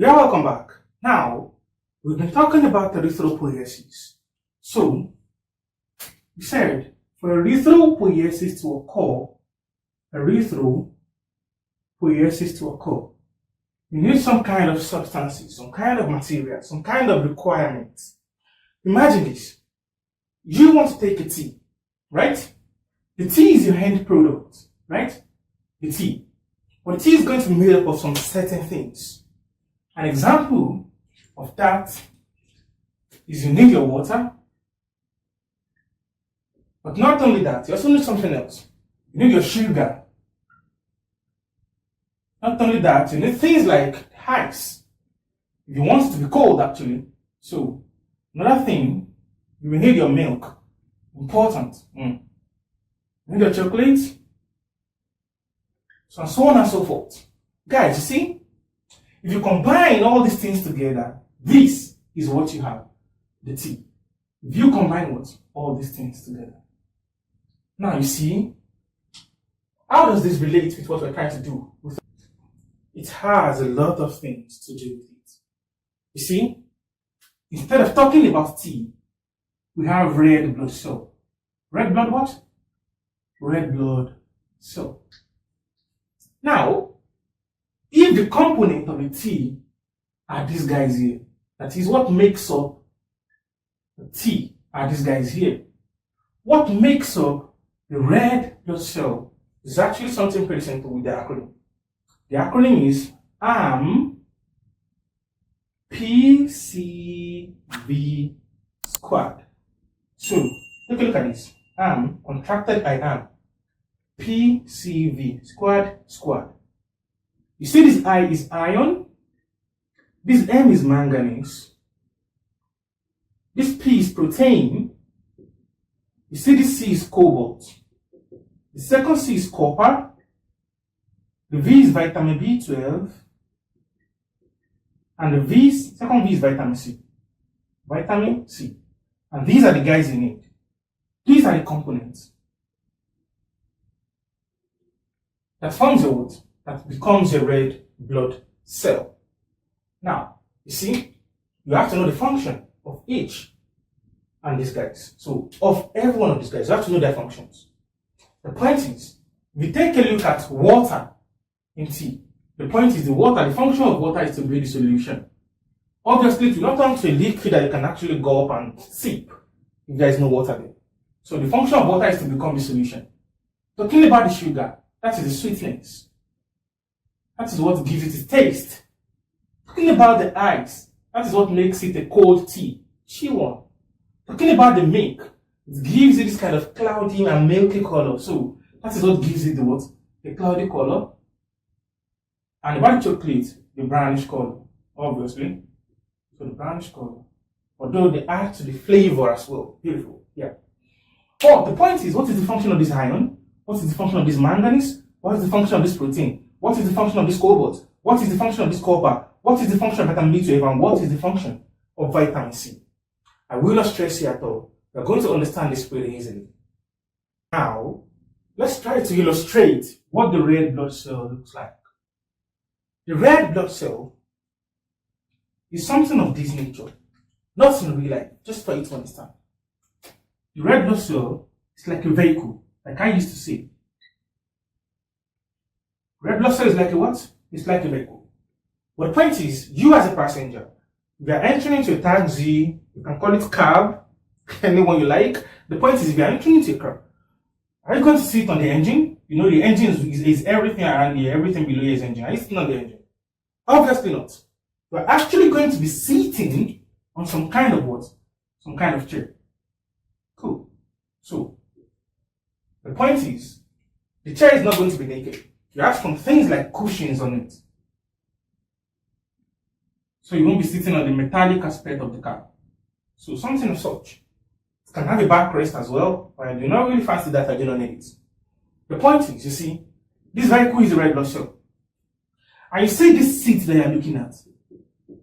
Yeah, welcome back. Now, we've been talking about erythropoiesis. So, we said for erythropoiesis to occur, you need some kind of substances, some kind of material, some kind of requirements. Imagine this. You want to take a tea, right? The tea is your end product, right? The tea. But the tea is going to be made up of some certain things. An example of that is you need your water. But not only that, you also need something else. You need your sugar. Not only that, you need things like ice. If you want it to be cold, actually. So, another thing, you will need your milk. Important. You need your chocolate. So on and so forth. Guys, you see, if you combine all these things together, this is what you have, the tea. If you combine what? All these things together. Now, you see, how does this relate with what we're trying to do? It has a lot of things to do with it. You see, instead of talking about tea, we have red blood cell. Red blood what? Red blood cell. Now, if the component of the tea are these guys here, that is what makes up the tea are these guys here. What makes up the red blood cell is actually something pretty simple with the acronym. The acronym is PCV squared. So, take a look at this. Contracted by PCV squared. You see this I is iron, this M is manganese, this P is protein, you see this C is cobalt, the second C is copper, the V is vitamin B12, and the second V is vitamin C. Vitamin C. And these are the guys you need. These are the components that forms your what? That becomes a red blood cell. Now, you see, you have to know the function of each and these guys. So, of every one of these guys, you have to know their functions. The point is, if you take a look at water in tea, the point is the function of water is to be the solution. Obviously, it will not turn to a liquid that you can actually go up and sip if there is no water there. So, the function of water is to become the solution. Talking about the sugar, that is the sweetness. That is what gives it its taste. Talking about the ice, that is what makes it a cold tea. Chiwon. Talking about the milk, it gives it this kind of cloudy and milky color. So that is what gives it the what? The cloudy color. And about the chocolate, the brownish color, obviously. So the brownish color. Although they add to the flavor as well. Beautiful. Yeah. But the point is, what is the function of this iron? What is the function of this manganese? What is the function of this protein? What is the function of this cobalt? What is the function of this copper? What is the function of vitamin B12? And what is the function of vitamin C? I will not stress here at all. We're going to understand this pretty easily. Now, let's try to illustrate what the red blood cell looks like. The red blood cell is something of this nature. Not in real life, just for you to understand. The red blood cell is like a vehicle, like I used to say. Red blood cell is like a what? It's like a vehicle. But the point is, you as a passenger, if you are entering into a taxi, you can call it cab, anyone you like. The point is, if you are entering into a car, are you going to sit on the engine? You know, the engine is everything around here, everything below here is engine. Are you sitting on the engine? Obviously not. You are actually going to be sitting on some kind of what? Some kind of chair. Cool. So, the point is, the chair is not going to be naked. You have some things like cushions on it. So you won't be sitting on the metallic aspect of the car. So something of such. It can have a backrest as well, but I do not really fancy that. I do not need it. The point is, you see, this vehicle is a red blood cell. And you see this seat that you are looking at.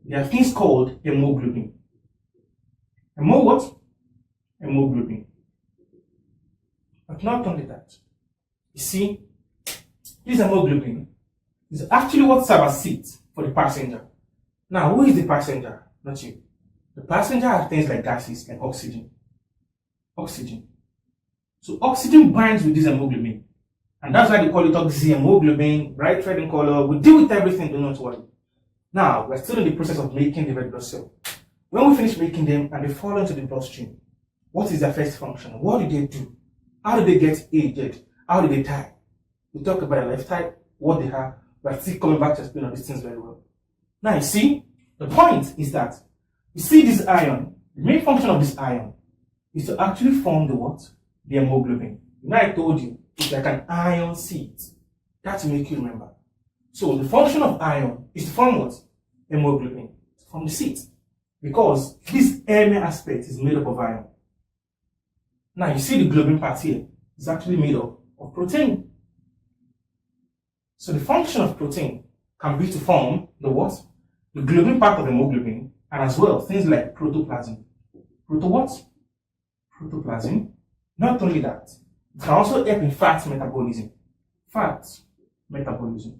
There are things called hemoglobin. Hemo what? Hemoglobin. But not only that. You see, this hemoglobin is actually what serves as seat for the passenger. Now, who is the passenger? Not you. The passenger are things like gases, like oxygen. Oxygen. So oxygen binds with this hemoglobin. And that's why they call it oxyhemoglobin, bright red in color. We deal with everything, do not worry. Now, we're still in the process of making the red blood cell. When we finish making them and they fall into the bloodstream, what is their first function? What do they do? How do they get aged? How do they die? We talk about their life type, what they have. We're still coming back to explain all these things very well. Now, you see, the point is that you see this ion, the main function of this ion is to actually form the what? The hemoglobin. Now I told you, it's like an ion seed. That will make you remember. So the function of ion is to form what? Hemoglobin. To form the seed. Because this Heme aspect is made up of ion. Now you see the globin part here is actually made up of protein. So the function of protein can be to form the what? The globin part of hemoglobin, and as well things like protoplasm. Proto what? Protoplasm. Not only that, it can also help in fat metabolism. Fat metabolism.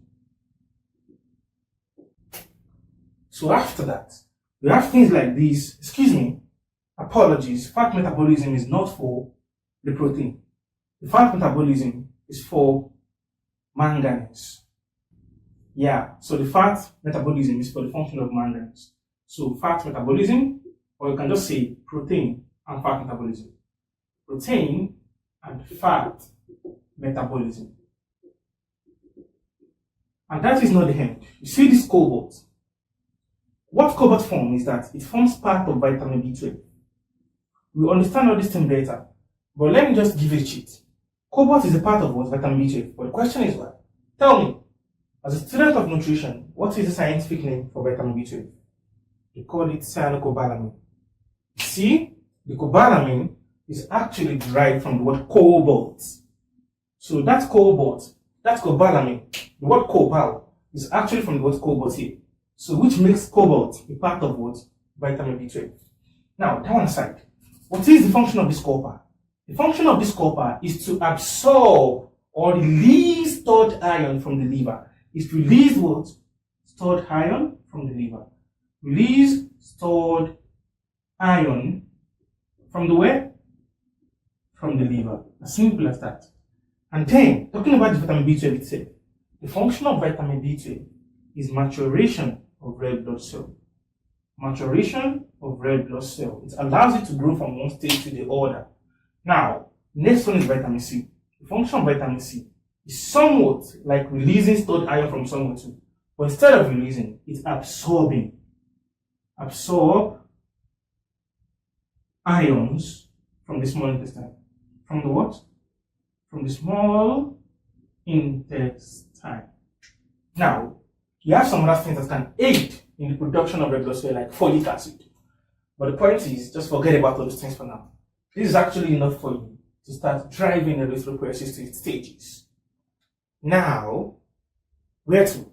So after that, we have things like these. Apologies, fat metabolism is not for the protein. The fat metabolism is for manganese. Yeah, so the fat metabolism is for the function of manganese. So fat metabolism, or you can just say protein and fat metabolism. Protein and fat metabolism. And that is not the end. You see this cobalt. What cobalt forms is that it forms part of vitamin B12. We understand all this thing better, but let me just give you a cheat. Cobalt is a part of what? Vitamin B12. But the question is what? Tell me, as a student of nutrition, what is the scientific name for vitamin B12? They call it cyanocobalamin. See, the cobalamin is actually derived from the word cobalt. So that's cobalt, that's cobalamin. The word cobalt is actually from the word cobalt here. So which makes cobalt a part of what? Vitamin B12. Now, that one aside, what is the function of this copper? The function of this copper is to absorb or release stored iron from the liver. Is to release what? Stored iron from the liver. Release stored iron from the where? From the liver. As simple as that. And then, talking about the vitamin B12 itself, the function of vitamin B12 is maturation of red blood cell. Maturation of red blood cell. It allows it to grow from one stage to the other. Now, next one is vitamin C. The function of vitamin C is somewhat like releasing stored iron from somewhere too. But instead of releasing, it's absorbing. Absorb ions from the small intestine. From the what? From the small intestine. Now, you have some other things that can aid in the production of red blood cell, like folic acid. But the point is, just forget about all those things for now. This is actually enough for you to start driving erythropoiesis to its stages. Now, where to?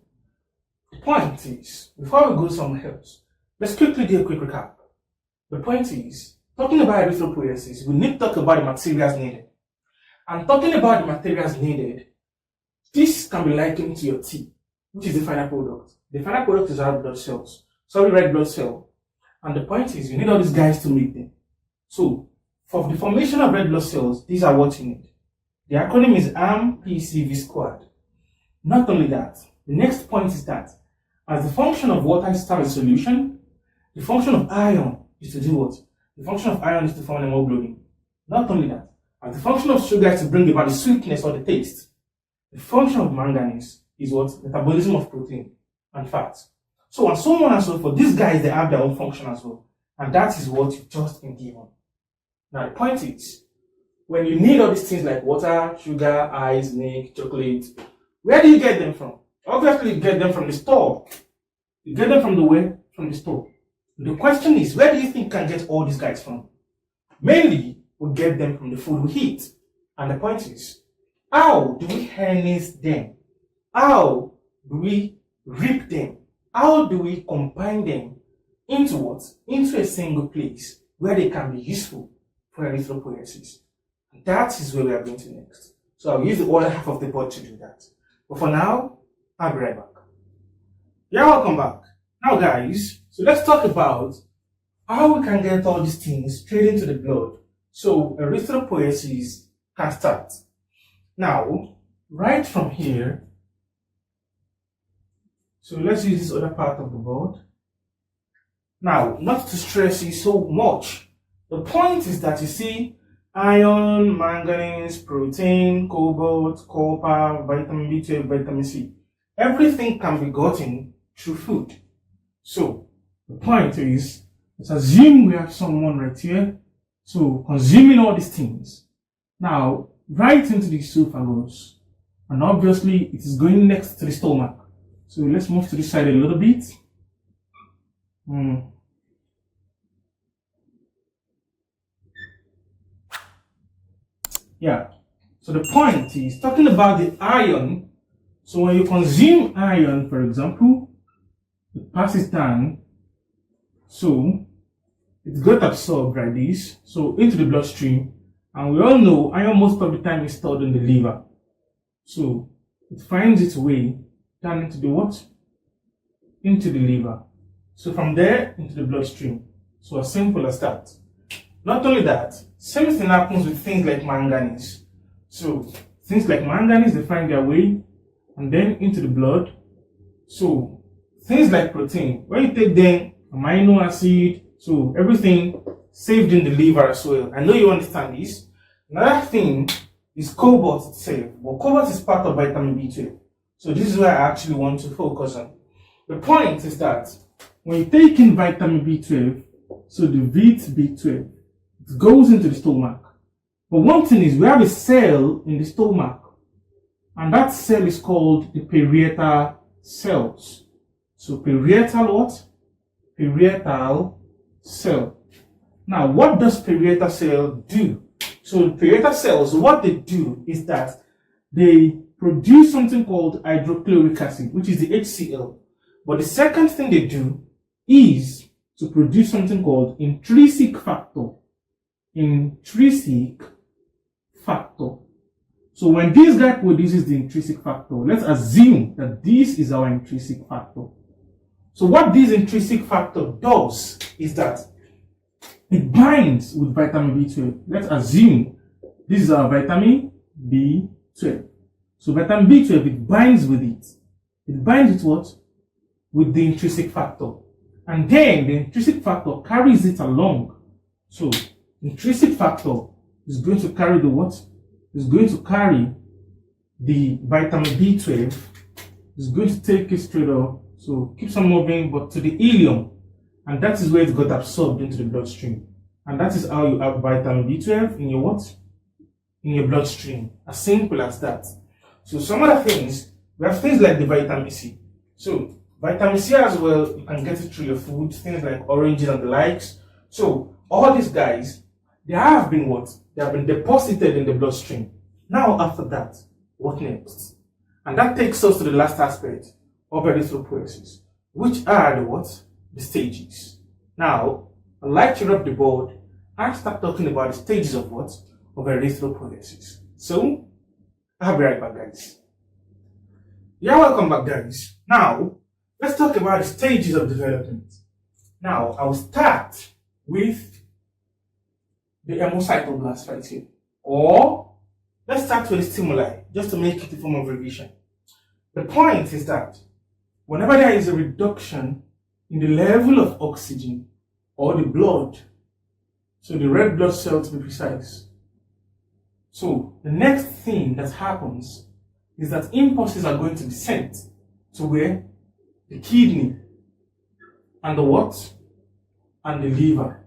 The point is, before we go somewhere else, let's quickly do a quick recap. The point is, talking about erythropoiesis, we need to talk about the materials needed. And talking about the materials needed, this can be likened to your tea, which is the final product. The final product is red blood cells. Sorry, red blood cell. And the point is, you need all these guys to make them. So, for the formation of red blood cells, these are what you need. The acronym is AMPCV squared. Not only that, the next point is that, as the function of water is to have a solution, the function of iron is to do what? The function of iron is to form hemoglobin. Not only that, as the function of sugar is to bring about the sweetness or the taste, the function of manganese is what? Metabolism of protein and fat. So and so on and so forth. These guys, they have their own function as well. And that is what you've just been given. Now the point is, when you need all these things like water, sugar, ice, milk, chocolate, where do you get them from? Obviously you get them from the store. You get them from the where? From the store. The question is, where do you think you can get all these guys from? Mainly, we get them from the food we eat. And the point is, how do we harness them? How do we reap them? How do we combine them into what? Into a single place where they can be useful for erythropoiesis. That is where we are going to next. So I'll use the other half of the board to do that. But for now, I'll be right back. You're welcome back. Now guys, so let's talk about how we can get all these things straight into the blood. So erythropoiesis can start. Now, right from here, so let's use this other part of the board. Now, not to stress you so much, the point is that you see iron, manganese, protein, cobalt, copper, vitamin B12, vitamin C. Everything can be gotten through food. So, the point is, let's assume we have someone right here. So, consuming all these things. Now, right into the esophagus. And obviously, it is going next to the stomach. So, let's move to this side a little bit. Yeah. So the point is talking about the iron. So when you consume iron, for example, it passes down. So it got absorbed like this. So into the bloodstream. And we all know iron most of the time is stored in the liver. So it finds its way down into the what? Into the liver. So from there into the bloodstream. So as simple as that. Not only that, same thing happens with things like manganese. So things like manganese, they find their way and then into the blood. So things like protein, when you take them, amino acid, so everything saved in the liver as well. I know you understand this. Another thing is cobalt itself. Well, cobalt is part of vitamin B12. So this is where I actually want to focus on. The point is that when you take in vitamin B12, so the B12, it goes into the stomach. But one thing is, we have a cell in the stomach, and that cell is called the parietal cells. So parietal what? Parietal cell. Now, what does parietal cell do? So parietal cells, what they do is that they produce something called hydrochloric acid, which is the HCl. But the second thing they do is to produce something called intrinsic factor. Intrinsic factor. So when this guy produces the intrinsic factor, let's assume that this is our intrinsic factor. So what this intrinsic factor does is that it binds with vitamin B12. Let's assume this is our vitamin B12. So vitamin B12, it binds with it. It binds with what? With the intrinsic factor. And then the intrinsic factor carries it along. So intrinsic factor is going to carry the what? Is going to carry the vitamin B12. It's going to take it straight up. So keeps on moving, but to the ileum. And that is where it got absorbed into the bloodstream. And that is how you have vitamin B12 in your what? In your bloodstream. As simple as that. So some other things, we have things like the vitamin C. So vitamin C as well, you can get it through your food, things like oranges and the likes. So all these guys, they have been what? They have been deposited in the bloodstream. Now after that, what next? And that takes us to the last aspect of erythropoiesis, which are the what? The stages. Now, I'd like to wrap the board and start talking about the stages of what? Of erythropoiesis. So, I'll be right back, guys. Yeah, welcome back, guys. Now, let's talk about the stages of development. Now, I'll start with the hemocytoblast right here. Or, let's start with the stimuli, just to make it a form of revision. The point is that whenever there is a reduction in the level of oxygen or the blood, so the red blood cell to be precise, so the next thing that happens is that impulses are going to be sent to where? The kidney and the what? And the liver.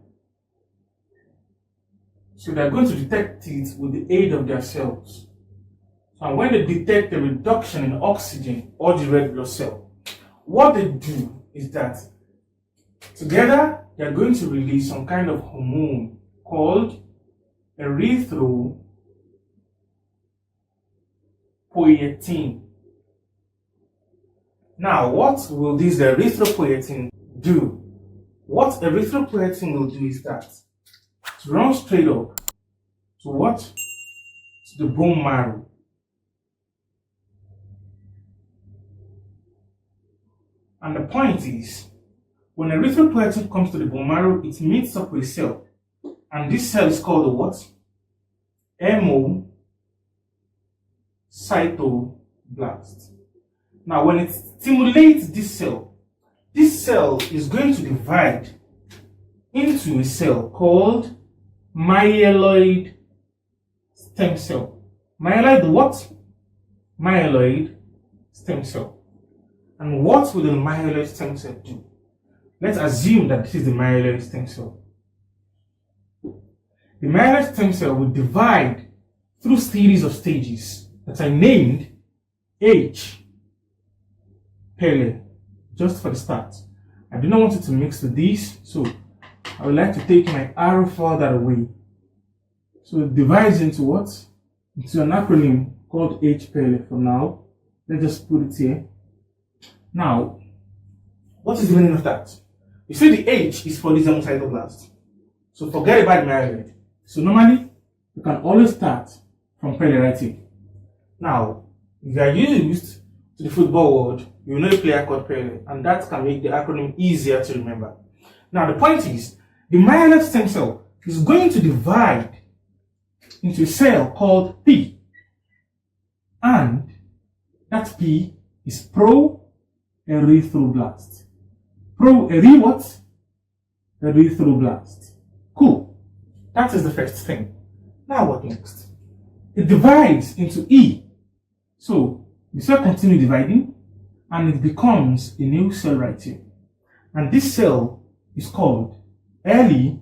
So they are going to detect it with the aid of their cells. And when they detect a reduction in oxygen or the red blood cell, what they do is that together they are going to release some kind of hormone called erythropoietin. Now, what will this erythropoietin do? What erythropoietin will do is that to run straight up to what? To the bone marrow. And the point is when erythropoietin comes to the bone marrow, it meets up with a cell. And this cell is called the what? Hemocytoblast. Now, when it stimulates this cell is going to divide into a cell called myeloid stem cell. Myeloid what? Myeloid stem cell. And what will the myeloid stem cell do? Let's assume that this is the myeloid stem cell. The myeloid stem cell will divide through series of stages that are named H. pele, just for the start. I do not want it to mix with these, so I would like to take my arrow further away. So it divides into what? Into an acronym called H. pele for now. Let's just put it here. Now, what is the meaning of that? You see the H is for this hemocytoblast. So forget about the myeloid. So normally, you can always start from pele right here. Now, if you are used to the football world, you know a player called Pele, and that can make the acronym easier to remember. Now, the point is, the myeloid stem cell is going to divide into a cell called P, and that P is pro-erythroblast. Pro-ery what? Erythroblast. Cool. That is the first thing. Now what next? It divides into E. So, the cell continues dividing, and it becomes a new cell right here. And this cell is called early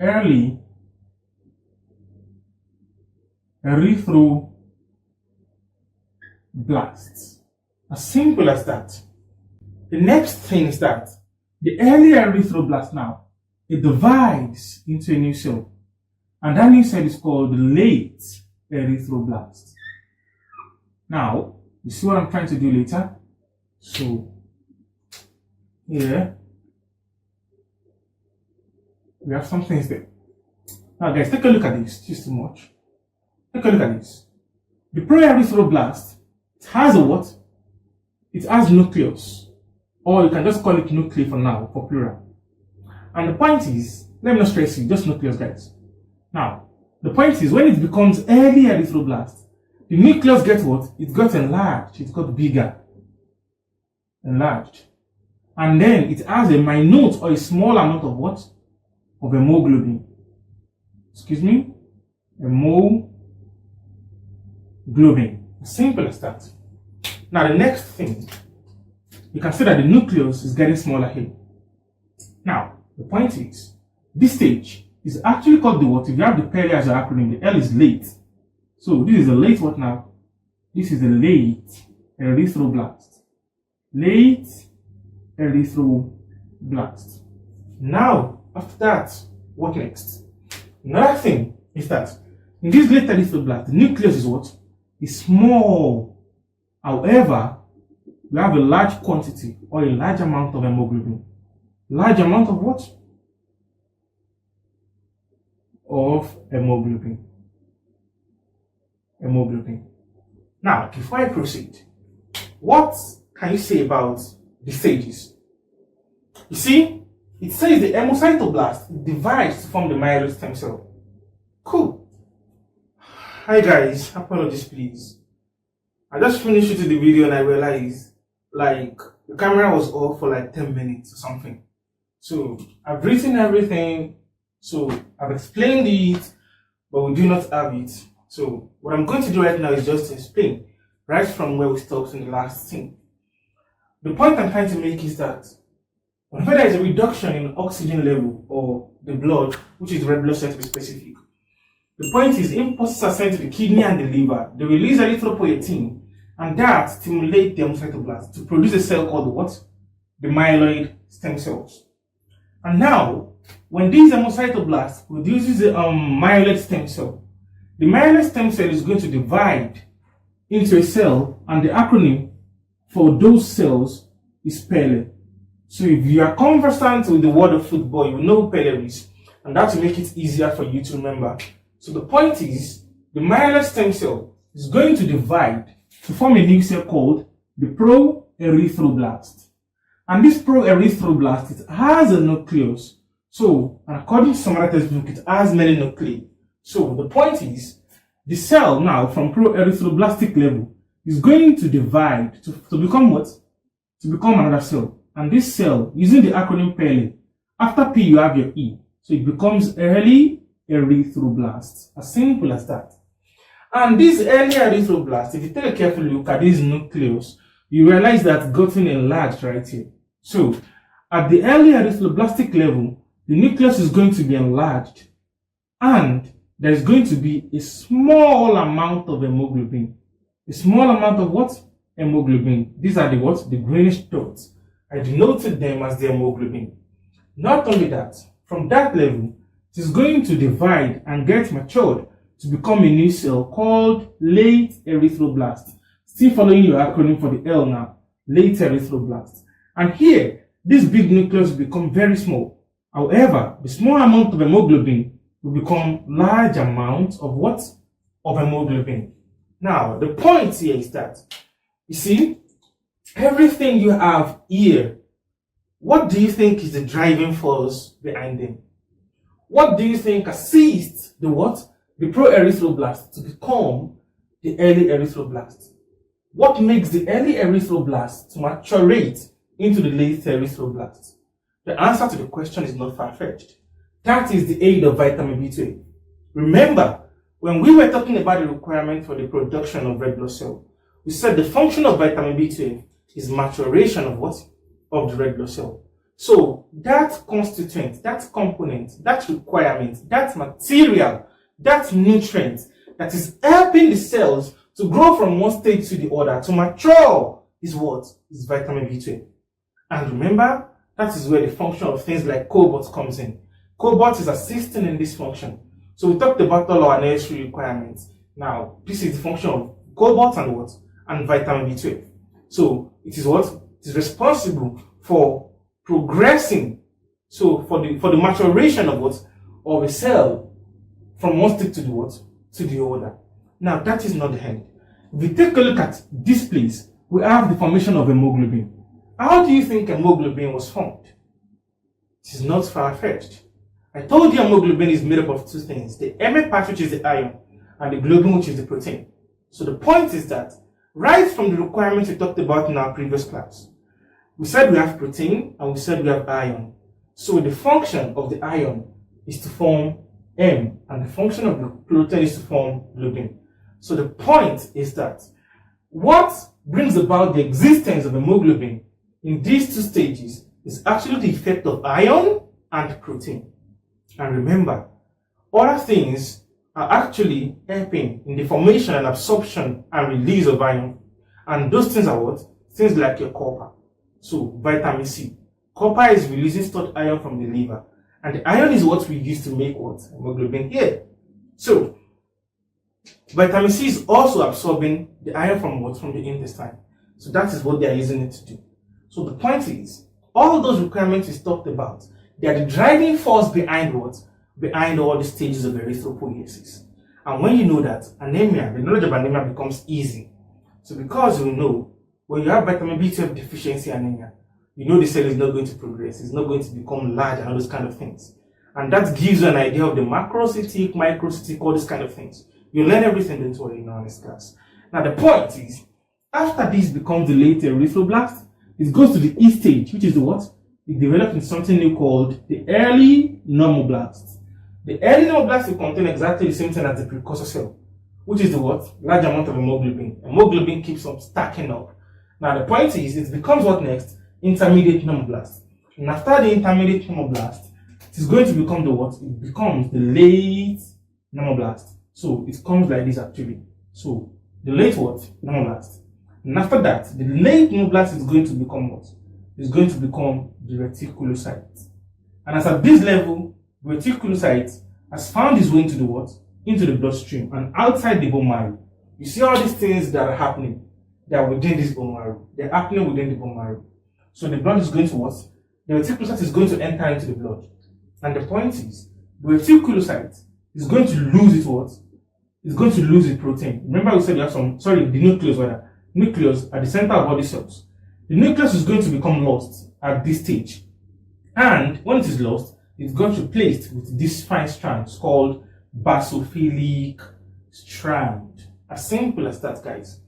erythroblasts. As simple as that. The next thing is that the early erythroblast now, it divides into a new cell. And that new cell is called the late erythroblast. Now, you see what I'm trying to do later? So, here, we have some things there. Now, guys, take a look at this. It's too much. Take a look at this. The pro-erythroblast, it has a what? It has nucleus. Or you can just call it nuclei for now, for plural. And the point is, let me not stress you, just nucleus, guys. Now, the point is, when it becomes early erythroblast, the nucleus gets what? It got enlarged, it got bigger. Enlarged. And then it has a minute or a small amount of what? Of hemoglobin. Excuse me? Hemoglobin. As simple as that. Now, the next thing, you can see that the nucleus is getting smaller here. Now, the point is, this stage is actually called the what? If you have the pele as your acronym, the L is late. So this is the late what now? This is the late erythroblast. Late erythroblast. Now, after that, what next? Another thing is that in this late erythroblast, the nucleus is what? Is small. However, we have a large quantity or a large amount of hemoglobin. Large amount of what? Of hemoglobin. Hemoglobin. Now, before I proceed, what can you say about the stages? You see, it says the hemocytoblast divides to form the myeloid stem cell. Cool. Hi guys, apologies please. I just finished shooting the video and I realized like the camera was off for like 10 minutes or something. So I've written everything, so I've explained it, but we do not have it. So what I'm going to do right now is just explain right from where we stopped in the last thing. The point I'm trying to make is that whenever there is a reduction in oxygen level or the blood, which is red blood cell to be specific, the point is impulses are sent to the kidney and the liver. They release erythropoietin, and that stimulates the hemocytoblast to produce a cell called what? The myeloid stem cells. And now, when this hemocytoblast produces a myeloid stem cell, the myeloid stem cell is going to divide into a cell, and the acronym for those cells is Pele. So if you are conversant with the word of football, you know who Pele is, and that will make it easier for you to remember. So the point is, the myeloid stem cell is going to divide to form a new cell called the pro-erythroblast. And this pro-erythroblast, it has a nucleus. So, according to some other textbook, it has many nuclei. So, the point is, the cell now from pro-erythroblastic level is going to divide to become what? To become another cell. And this cell, using the acronym PERLE, after P you have your E. So it becomes early erythroblast. As simple as that. And this early erythroblast, if you take a careful look at this nucleus, you realize that gotten enlarged right here. So at the early erythroblastic level, the nucleus is going to be enlarged. And there is going to be a small amount of hemoglobin. A small amount of what? Hemoglobin. These are the what? The greenish dots. I denoted them as the hemoglobin. Not only that, from that level, it is going to divide and get matured to become a new cell called late erythroblast. Still following your acronym for the L now, late erythroblast. And here, this big nucleus will become very small. However, the small amount of hemoglobin will become large amounts of what? Of hemoglobin. Now, the point here is that, you see, everything you have here, what do you think is the driving force behind them? What do you think assists the what? The pro-erythroblast to become the early erythroblast? What makes the early erythroblast to maturate into the late erythroblast? The answer to the question is not far-fetched. That is the aid of vitamin B12. Remember, when we were talking about the requirement for the production of red blood cell, we said the function of vitamin B12 is maturation of what? Of the red blood cell. So that constituent, that component, that requirement, that material, that nutrient that is helping the cells to grow from one stage to the other, to mature, is what? Is vitamin B12. And remember, that is where the function of things like cobalt comes in. Cobalt is assisting in this function. So we talked about all our necessary requirements. Now, this is the function of cobalt and what? And vitamin B12. So it is what? It is responsible for progressing. So for the maturation of what? Of a cell from one stage to the what? To the other. Now that is not the end. If we take a look at this place, we have the formation of hemoglobin. How do you think hemoglobin was formed? It is not far-fetched. I told you hemoglobin is made up of two things. The He part, which is the iron, and the globin, which is the protein. So the point is that, right from the requirements we talked about in our previous class, we said we have protein and we said we have iron. So the function of the iron is to form M, and the function of the protein is to form globin. So the point is that what brings about the existence of hemoglobin in these two stages is actually the effect of iron and protein. And remember, other things are actually helping in the formation and absorption and release of iron. And those things are what? Things like your copper. So, vitamin C. Copper is releasing stored iron from the liver. And the iron is what we use to make what? Hemoglobin here. So, vitamin C is also absorbing the iron from what? From the intestine. So that is what they are using it to do. So the point is, all those requirements we talked about, they are the driving force behind what? Behind all the stages of erythropoiesis. And when you know that, anemia, the knowledge of anemia becomes easy. So because you know, when you have vitamin B12 deficiency anemia, you know the cell is not going to progress, it's not going to become large and all those kind of things. And that gives you an idea of the macrocytic, microcytic, all these kind of things. You learn everything, don't worry, in this class. Now the point is, after this becomes the late erythroblast, it goes to the E stage, which is the what? It develops in something new called the early normoblast. The early normoblast will contain exactly the same thing as the precursor cell, which is the what? Large amount of hemoglobin. Hemoglobin keeps on stacking up. Now the point is, it becomes what next? Intermediate normoblast. And after the intermediate normoblast, it is going to become the what? It becomes the late normoblast. So it comes like this actually. So the late what? Normoblast. And after that, the late normoblast is going to become what? It's going to become the reticulocyte. And as at this level, the reticulocyte has found its way into the what? Into the bloodstream and outside the bone marrow. You see all these things that are happening, they are within this bone marrow. They're happening within the bone marrow. So the blood is going to what? The reticulocyte is going to enter into the blood. And the point is, the reticulocyte is going to lose its what? It's going to lose its protein. Remember we said we have the nucleus rather. nucleus at the center of all the cells. The nucleus is going to become lost at this stage. And when it is lost, it's going to be placed with these fine strands called basophilic strand. As simple as that, guys.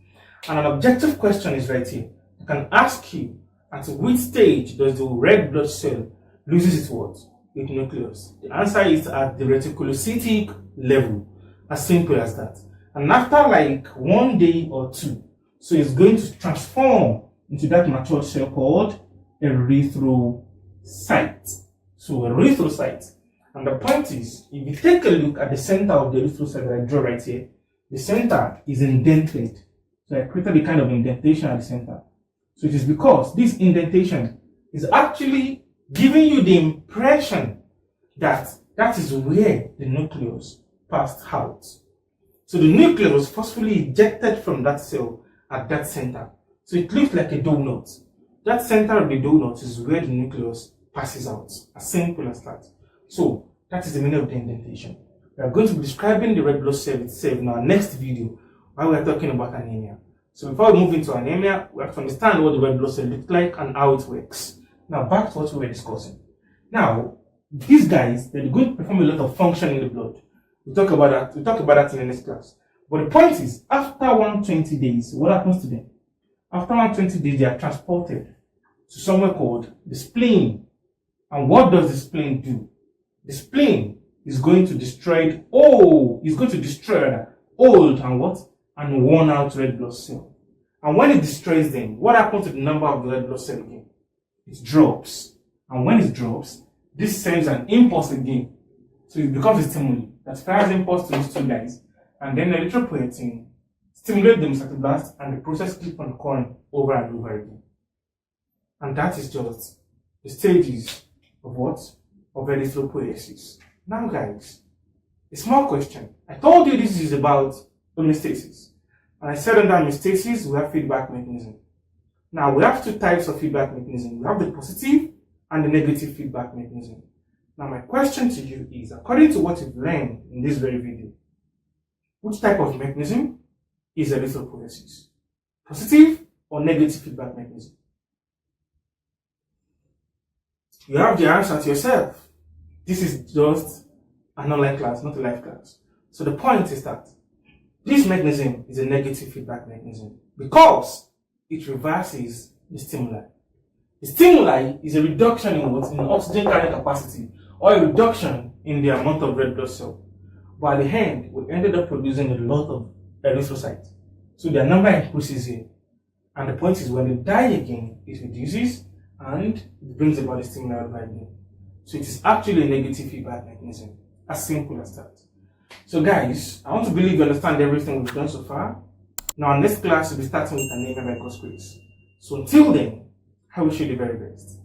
And an objective question is right here. I can ask you, at which stage does the red blood cell loses its what? Its nucleus? The answer is at the reticulocytic level. As simple as that. And after like 1 day or 2, so it's going to transform into that mature cell called erythrocyte. So erythrocyte. And the point is, if you take a look at the center of the erythrocyte that I draw right here, the center is indented. So I created a kind of indentation at the center. So it is because this indentation is actually giving you the impression that that is where the nucleus passed out. So the nucleus was forcefully ejected from that cell at that center. So it looks like a donut. That center of the donut is where the nucleus passes out. As simple as that. So that is the meaning of the indentation. We are going to be describing the red blood cell itself in our next video while we are talking about anemia. So before we move into anemia, we have to understand what the red blood cell looks like and how it works. Now back to what we were discussing. Now, these guys, they're going to perform a lot of function in the blood. We'll talk about that in the next class. But the point is, after 120 days, what happens to them? After 120 days, they are transported to somewhere called the spleen. And what does the spleen do? The spleen is going to destroy old and what? And worn out red blood cell. And when it destroys them, what happens to the number of the red blood cell again? It drops. And when it drops, this sends an impulse again. So it becomes a stimuli that fires impulse to these two guys. And then erythropoietin stimulates the Erythroblast, and the process keeps on occurring over and over again. And that is just the stages of what? Of erythropoiesis. Now guys, a small question. I told you this is about homeostasis. And I said under homeostasis, we have feedback mechanism. Now we have two types of feedback mechanism. We have the positive and the negative feedback mechanism. Now my question to you is, according to what you've learned in this very video, which type of mechanism is erythropoiesis? Positive or negative feedback mechanism? You have the answer to yourself. This is just an online class, not a live class. So the point is that this mechanism is a negative feedback mechanism because it reverses the stimuli. The stimuli is a reduction in what? In oxygen carrying capacity, or a reduction in the amount of red blood cell. But at the end, we ended up producing a lot of erythrocytes. So their number increases here. And the point is, when they die again, it reduces and it brings about the stimuli over again. So it is actually a negative feedback mechanism. As simple as that. So guys, I want to believe you understand everything we've done so far. Now, our next class will be starting with anemia by God's grace. So until then, I wish you the very best.